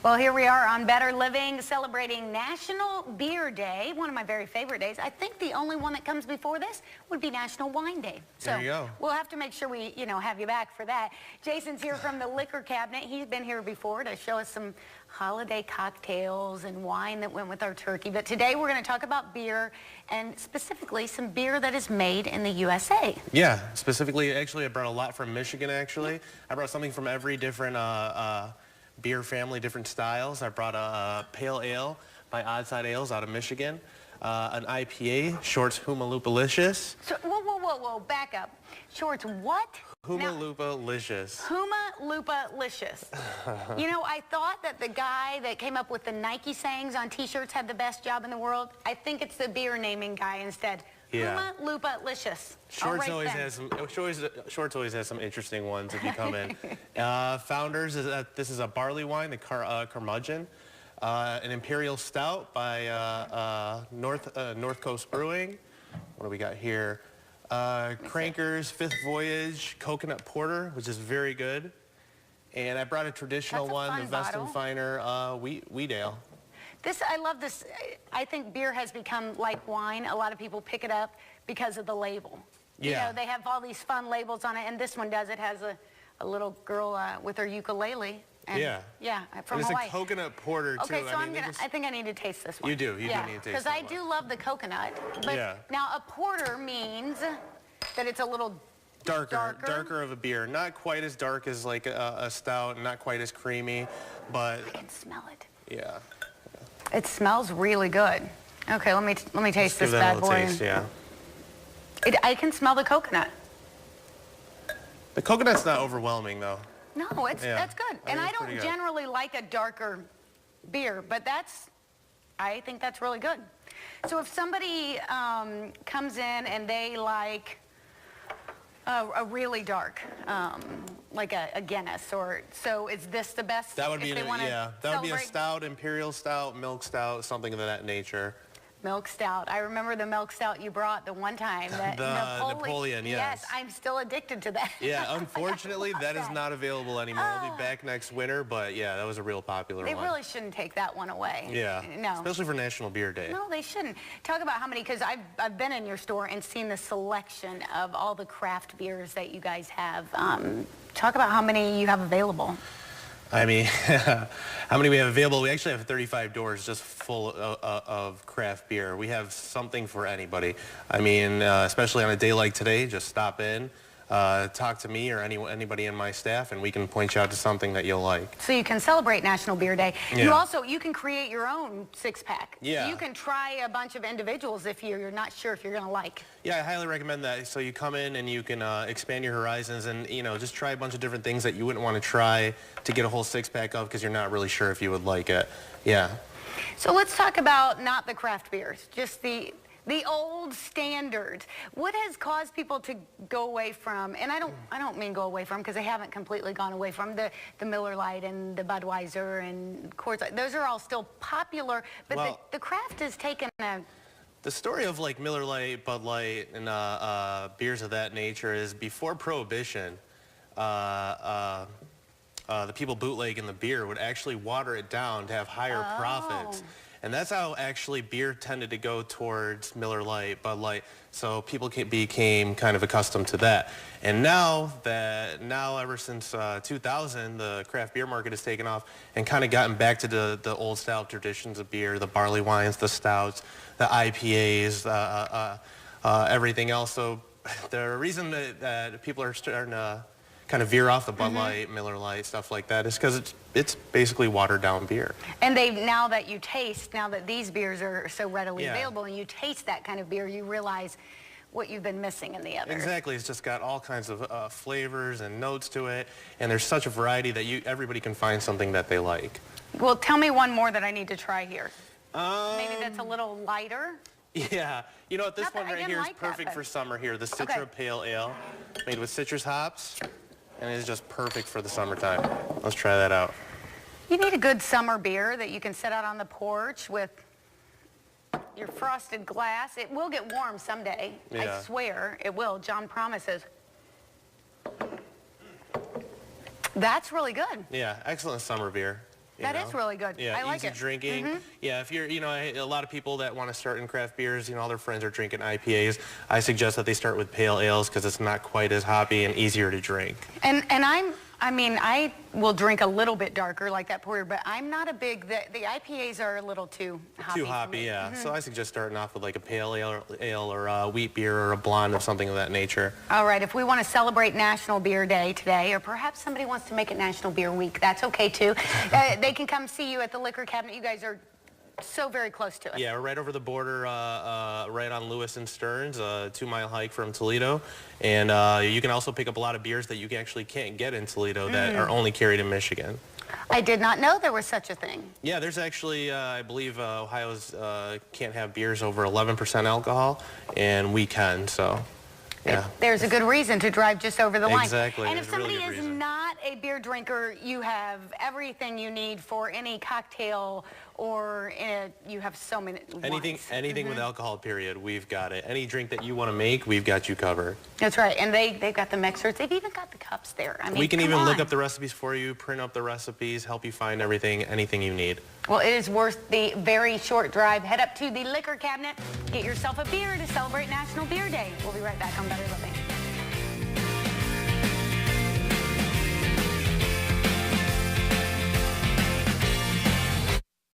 Well, here we are on Better Living, celebrating National Beer Day, one of my very favorite days. I think the only one that comes before this would be National Wine Day. So there you go. We'll have to make sure we, have you back for that. Jason's here from the liquor cabinet. He's been here before to show us some holiday cocktails and wine that went with our turkey. But today we're going to talk about beer, and specifically some beer that is made in the USA. Yeah, specifically, actually, I brought a lot from Michigan, actually. I brought something from every different beer family, different styles. I brought a pale ale by Oddside Ales out of Michigan, an IPA, Shorts Huma-Loopalicious. So, whoa, back up. Shorts what? Huma-Loopalicious. Huma-Loopalicious. I thought that the guy that came up with the Nike sayings on t-shirts had the best job in the world. I think it's the beer naming guy instead. Yeah. Huma-Loopalicious. Shorts always has some interesting ones if you come in. Founders, this is a barley wine, the Curmudgeon. An Imperial Stout by North Coast Brewing. What do we got here? Cranker's Fifth Voyage Coconut Porter, which is very good. And I brought a traditional one, the Weston-Finer Wheat Ale. I love this. I think beer has become like wine. A lot of people pick it up because of the label. Yeah. They have all these fun labels on it, and this one does. It has a little girl with her ukulele. And, yeah, from and it's Hawaii. a coconut porter, too. Okay, so I think I need to taste this one. You do need to taste it. Because I do love the coconut. But now a porter means that it's a little darker of a beer. Not quite as dark as like a stout, and not quite as creamy, but I can smell it. Yeah. It smells really good. Okay, let me taste this bad boy. Taste, yeah. I can smell the coconut. The coconut's not overwhelming, though. No, that's good. And I don't generally like a darker beer, but I think that's really good. So if somebody comes in and they like a really dark, like a Guinness, so is this the best? That would be a stout, Imperial Stout, Milk Stout, something of that nature. Milk Stout. I remember the Milk Stout you brought the one time. The Napoleon, yes. Yes, I'm still addicted to that. Yeah, unfortunately, that is not available anymore. It'll be back next winter, but yeah, that was a real popular one. They really shouldn't take that one away. Yeah, no. Especially for National Beer Day. No, they shouldn't. Talk about how many, because I've been in your store and seen the selection of all the craft beers that you guys have. Talk about how many you have available. I mean, how many we have available? We actually have 35 doors just full of craft beer. We have something for anybody. I mean, especially on a day like today, just stop in, talk to me or anybody in my staff, and we can point you out to something that you'll like. So you can celebrate National Beer Day. Yeah. You can create your own six-pack. Yeah. You can try a bunch of individuals if you're not sure if you're going to like. Yeah, I highly recommend that. So you come in and you can expand your horizons and, just try a bunch of different things that you wouldn't want to try to get a whole six-pack of because you're not really sure if you would like it. Yeah. So let's talk about not the craft beers, just the old standard. What has caused people to go away from, and I don't mean go away from because they haven't completely gone away from the Miller Lite and the Budweiser and Coors Light. Those are all still popular, but the craft has taken a... The story of like Miller Lite, Bud Light, and beers of that nature is before Prohibition, the people bootlegging the beer would actually water it down to have higher profits. And that's how actually beer tended to go towards Miller Lite, Bud Light, so people became kind of accustomed to that. And now ever since 2000, the craft beer market has taken off and kind of gotten back to the old style traditions of beer, the barley wines, the stouts, the IPAs, everything else. So the reason that people are starting to kind of veer off the Bud Light, Miller Lite, stuff like that, is because it's basically watered down beer. And now that these beers are so readily available and you taste that kind of beer, you realize what you've been missing in the others. Exactly. It's just got all kinds of flavors and notes to it, and there's such a variety that everybody can find something that they like. Well, tell me one more that I need to try here. Maybe that's a little lighter. Yeah. This one right here is perfect for summer here. The Citra Pale Ale, made with citrus hops. And it's just perfect for the summertime. Let's try that out. You need a good summer beer that you can sit out on the porch with your frosted glass. It will get warm someday. I swear it will. John promises. That's really good. Yeah, excellent summer beer. That is really good. Yeah, I like easy it. drinking. Yeah, if you're, a lot of people that want to start in craft beers, all their friends are drinking IPAs. I suggest that they start with pale ales because it's not quite as hoppy and easier to drink. And I will drink a little bit darker like that porter, but I'm not a big, the IPAs are a little too hoppy. Too hoppy, for me. yeah. So I suggest starting off with like a pale ale or a wheat beer or a blonde or something of that nature. All right, if we want to celebrate National Beer Day today, or perhaps somebody wants to make it National Beer Week, that's okay too. They can come see you at the liquor cabinet. You guys are so very close to us. Yeah, we're right over the border, right on Lewis and Stearns, a 2-mile hike from Toledo. And you can also pick up a lot of beers that you actually can't get in Toledo that are only carried in Michigan. I did not know there was such a thing. Yeah, there's actually, I believe Ohio's can't have beers over 11% alcohol, and we can, so. Yeah. There's a good reason to drive just over the line. Exactly. And if There's a really somebody good is reason. not a beer drinker, you have everything you need for any cocktail, or you have so many Anything with alcohol, period, we've got it. Any drink that you want to make, we've got you covered. That's right. And they've got the mixers. They've even got the cups there. I mean, We can come even look on. up the recipes for you, print up the recipes, help you find anything you need. Well, it is worth the very short drive. Head up to the liquor cabinet, get yourself a beer to celebrate National Beer Day. We'll be right back on Better Living.